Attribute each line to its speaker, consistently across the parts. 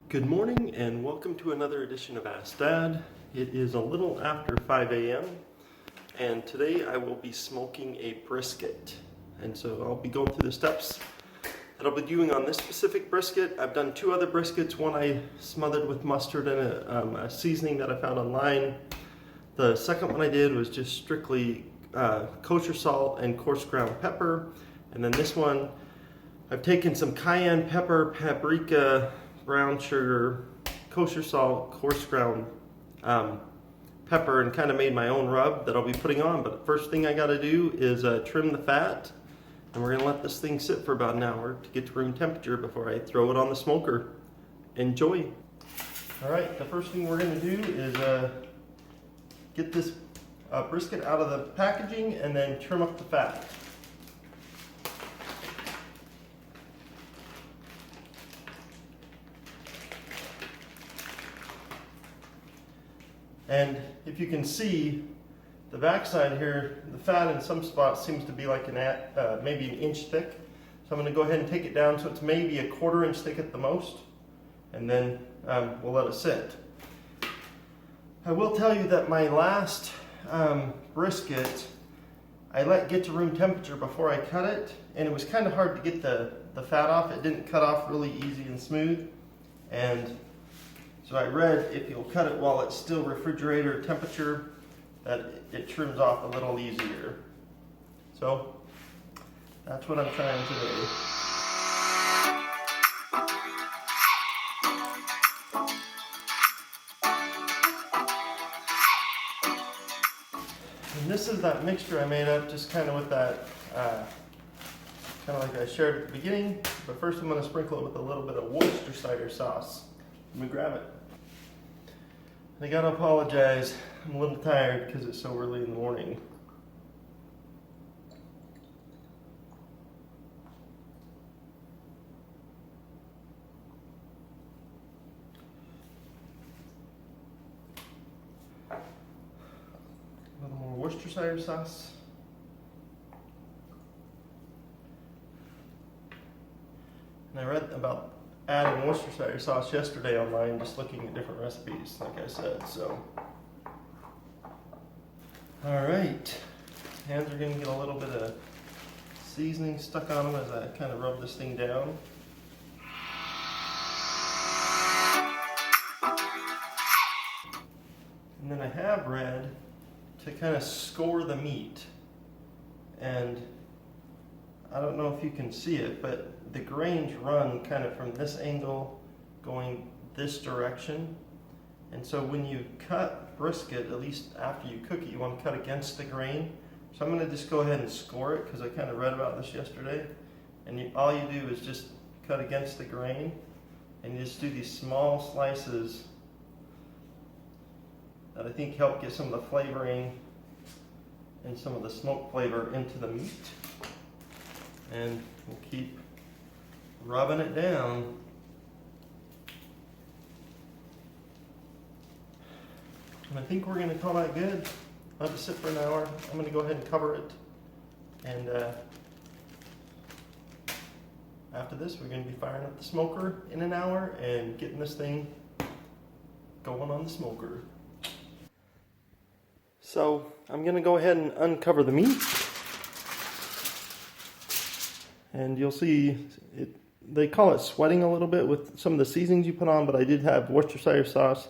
Speaker 1: Good morning and welcome to another edition of Ask Dad. It is a little after 5 a.m. and today I will be smoking a brisket. And so I'll be going through the steps that I'll be doing on this specific brisket. I've done two other briskets. One I smothered with mustard and a seasoning that I found online. The second one I did was just strictly kosher salt and coarse ground pepper. And then this one, I've taken some cayenne pepper, paprika, brown sugar, kosher salt, coarse ground pepper, and kind of made my own rub that I'll be putting on. But first thing I got to do is trim the fat, and we're going to let this thing sit for about an hour to get to room temperature before I throw it on the smoker. Enjoy. Alright, the first thing we're going to do is get this brisket out of the packaging and then trim up the fat. And if you can see the backside here, the fat in some spots seems to be like maybe an inch thick. So I'm going to go ahead and take it down so it's maybe a 1/4 inch thick at the most, and then we'll let it sit. I will tell you that my last brisket, I let get to room temperature before I cut it, and it was kind of hard to get the fat off. It didn't cut off really easy and smooth, and so I read if you'll cut it while it's still refrigerator temperature, that it trims off a little easier. So that's what I'm trying today. And this is that mixture I made up just kind of with that, kind of like I shared at the beginning. But first I'm going to sprinkle it with a little bit of Worcestershire sauce. Let me grab it. I gotta apologize, I'm a little tired because it's so early in the morning. A little more Worcestershire sauce. And I read about adding Worcestershire sauce yesterday online, just looking at different recipes, like I said. So, all right, hands are going to get a little bit of seasoning stuck on them as I kind of rub this thing down. And then I have read to kind of score the meat, and I don't know if you can see it, but the grains run kind of from this angle going this direction. And so when you cut brisket, at least after you cook it, you want to cut against the grain. So I'm going to just go ahead and score it because I kind of read about this yesterday. And all you do is just cut against the grain, and you just do these small slices that I think help get some of the flavoring and some of the smoke flavor into the meat. And we'll keep rubbing it down. And I think we're going to call that good. Let it sit for an hour. I'm going to go ahead and cover it. And after this, we're going to be firing up the smoker in an hour and getting this thing going on the smoker. So I'm going to go ahead and uncover the meat. And you'll see it, they call it sweating a little bit with some of the seasonings you put on, but I did have Worcestershire sauce.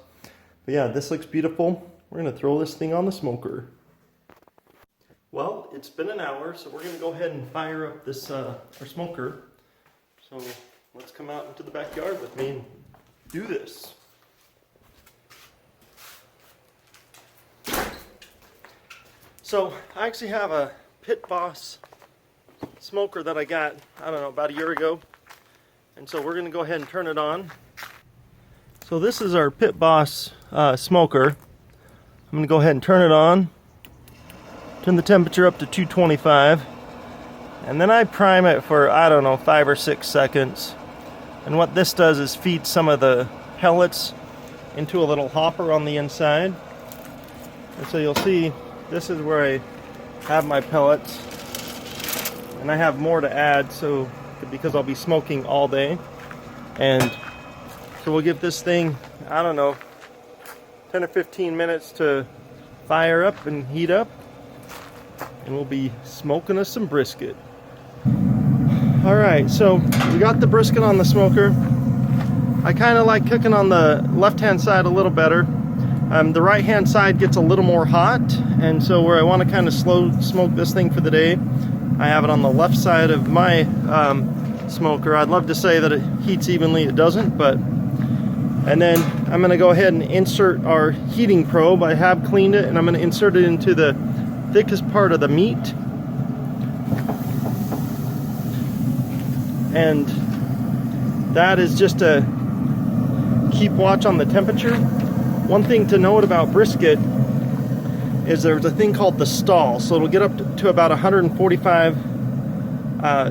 Speaker 1: But yeah, this looks beautiful. We're going to throw this thing on the smoker. Well, it's been an hour, so we're going to go ahead and fire up this our smoker. So let's come out into the backyard with me and do this. So I actually have a Pit Boss smoker that I got, I don't know, about a year ago. And so we're going to go ahead and turn it on. So this is our Pit Boss smoker. I'm going to go ahead and turn it on. Turn the temperature up to 225. And then I prime it for, I don't know, 5 or 6 seconds. And what this does is feed some of the pellets into a little hopper on the inside. And so you'll see, this is where I have my pellets. and I have more to add, so because I'll be smoking all day. And so we'll give this thing, I don't know, 10 or 15 minutes to fire up and heat up, and we'll be smoking us some brisket. Alright, so we got the brisket on the smoker. I kind of like cooking on the left-hand side a little better. The right-hand side gets a little more hot, and so where I want to kind of slow smoke this thing for the day, I have it on the left side of my smoker. I'd love to say that it heats evenly, it doesn't, but... And then I'm going to go ahead and insert our heating probe. I have cleaned it, and I'm going to insert it into the thickest part of the meat. And that is just to keep watch on the temperature. One thing to note about brisket is there's a thing called the stall. So it'll get up to about 145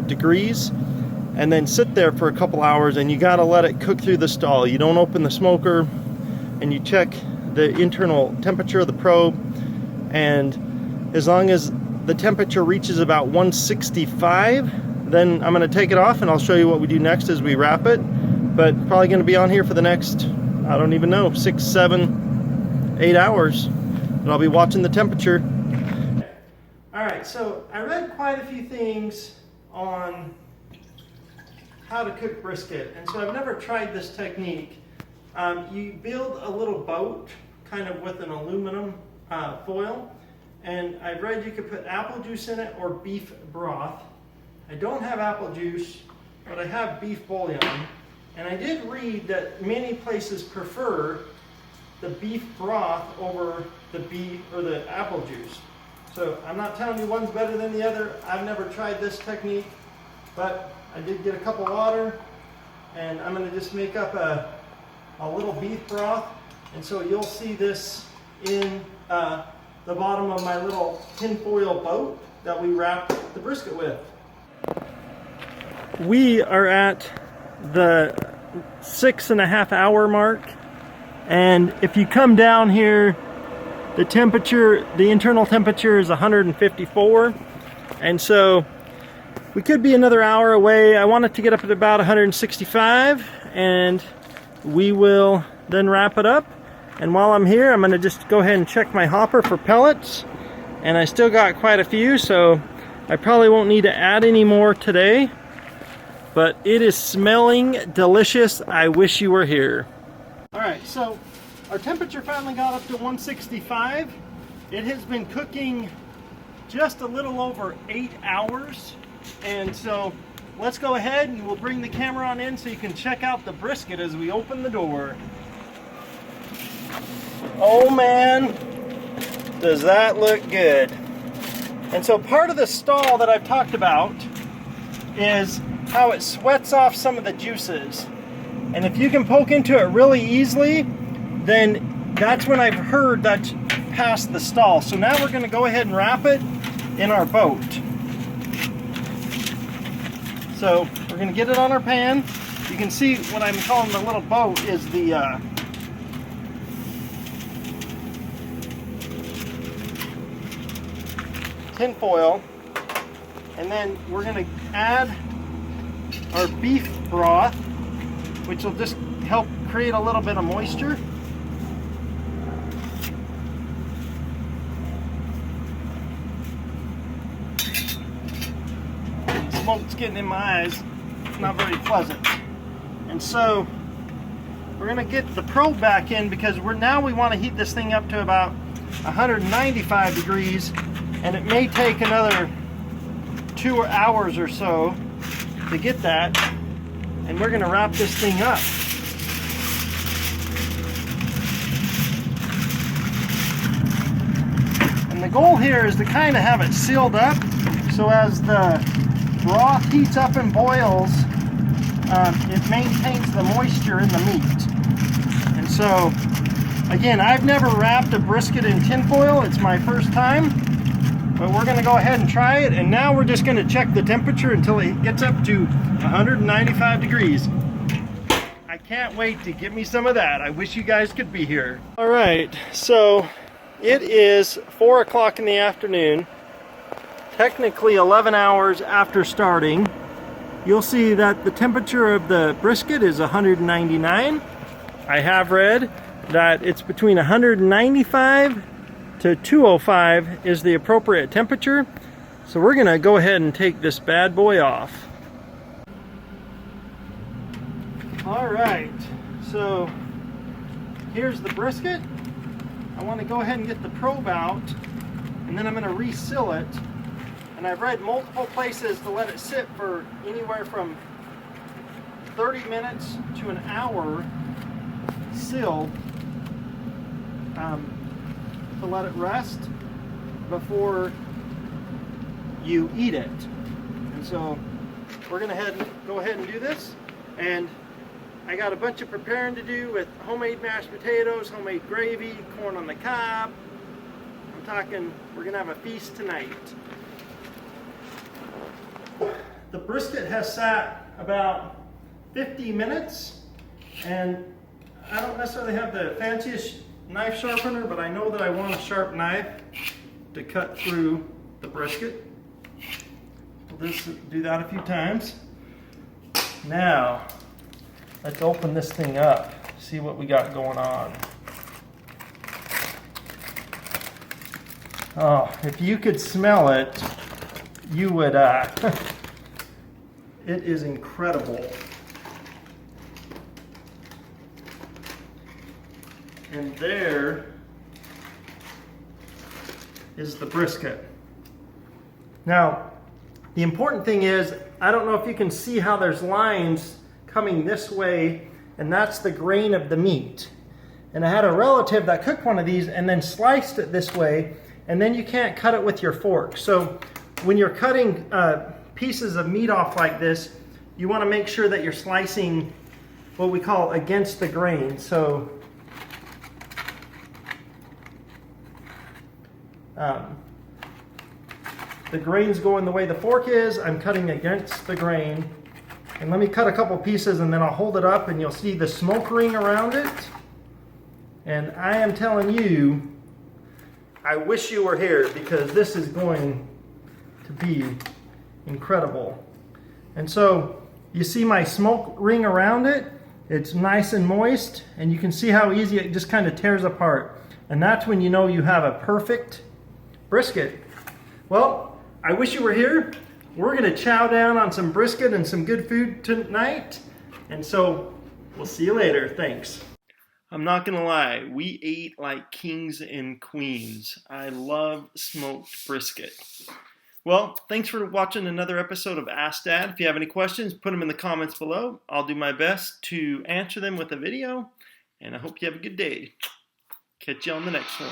Speaker 1: degrees and then sit there for a couple hours, and you got to let it cook through the stall. You don't open the smoker, and you check the internal temperature of the probe, and as long as the temperature reaches about 165, then I'm going to take it off, and I'll show you what we do next as we wrap it. But probably going to be on here for the next, I don't even know, 6, 7, 8 hours. And I'll be watching the temperature. Alright, so I read quite a few things on how to cook brisket, and so I've never tried this technique. You build a little boat kind of with an aluminum foil, and I've read you could put apple juice in it or beef broth. I don't have apple juice, but I have beef bouillon, and I did read that many places prefer the beef broth over the beef or the apple juice. So I'm not telling you one's better than the other. I've never tried this technique, but I did get a cup of water, and I'm going to just make up a little beef broth, and so you'll see this in the bottom of my little tinfoil boat that we wrap the brisket with. We are at the 6.5 hour mark, and if you come down here, the temperature, the internal temperature is 154, and so we could be another hour away. I want it to get up at about 165, and we will then wrap it up. And while I'm here, I'm going to just go ahead and check my hopper for pellets, and I still got quite a few, so I probably won't need to add any more today. But it is smelling delicious. I wish you were here. Alright, so our temperature finally got up to 165. It has been cooking just a little over 8 hours. And so let's go ahead and we'll bring the camera on in so you can check out the brisket as we open the door. Oh man, does that look good. And so part of the stall that I've talked about is how it sweats off some of the juices. And if you can poke into it really easily, then that's when I've heard that's past the stall. So now we're going to go ahead and wrap it in our boat. So we're going to get it on our pan. You can see what I'm calling the little boat is the tin foil. And then we're going to add our beef broth, which will just help create a little bit of moisture. Smoke's getting in my eyes. It's not very pleasant. And so we're going to get the probe back in because we want to heat this thing up to about 195 degrees, and it may take another 2 hours or so to get that, and we're going to wrap this thing up. And the goal here is to kind of have it sealed up so as the broth heats up and boils, it maintains the moisture in the meat. And so again, I've never wrapped a brisket in tinfoil. It's my first time. But we're going to go ahead and try it, and now we're just going to check the temperature until it gets up to 195 degrees. I can't wait to get me some of that. I wish you guys could be here. Alright, so it is 4 o'clock in the afternoon. technically 11 hours after starting. You'll see that the temperature of the brisket is 199. I have read that it's between 195 to 205 is the appropriate temperature. So we're gonna go ahead and take this bad boy off. All right, so here's the brisket. I want to go ahead and get the probe out, and then I'm going to reseal it. And I've read multiple places to let it sit for anywhere from 30 minutes to an hour sealed, to let it rest before you eat it. And so we're going to go ahead and do this. And I got a bunch of preparing to do with homemade mashed potatoes, homemade gravy, corn on the cob. I'm talking, we're gonna have a feast tonight. The brisket has sat about 50 minutes, and I don't necessarily have the fanciest knife sharpener, but I know that I want a sharp knife to cut through the brisket. We'll just do that a few times. Now, let's open this thing up, see what we got going on. Oh, if you could smell it, you would, it is incredible. And there is the brisket. Now, the important thing is, I don't know if you can see how there's lines coming this way, and that's the grain of the meat. And I had a relative that cooked one of these and then sliced it this way, and then you can't cut it with your fork. So when you're cutting pieces of meat off like this, you want to make sure that you're slicing what we call against the grain. So the grain's going the way the fork is, I'm cutting against the grain. And let me cut a couple pieces, and then I'll hold it up and you'll see the smoke ring around it. And I am telling you, I wish you were here, because this is going to be incredible. And so you see my smoke ring around it. It's nice and moist, and you can see how easy it just kind of tears apart. And that's when you know you have a perfect brisket. Well, I wish you were here. We're gonna chow down on some brisket and some good food tonight. And so we'll see you later. Thanks. I'm not gonna lie, we ate like kings and queens. I love smoked brisket. Well, thanks for watching another episode of Ask Dad. If you have any questions, put them in the comments below. I'll do my best to answer them with a video, and I hope you have a good day. Catch you on the next one.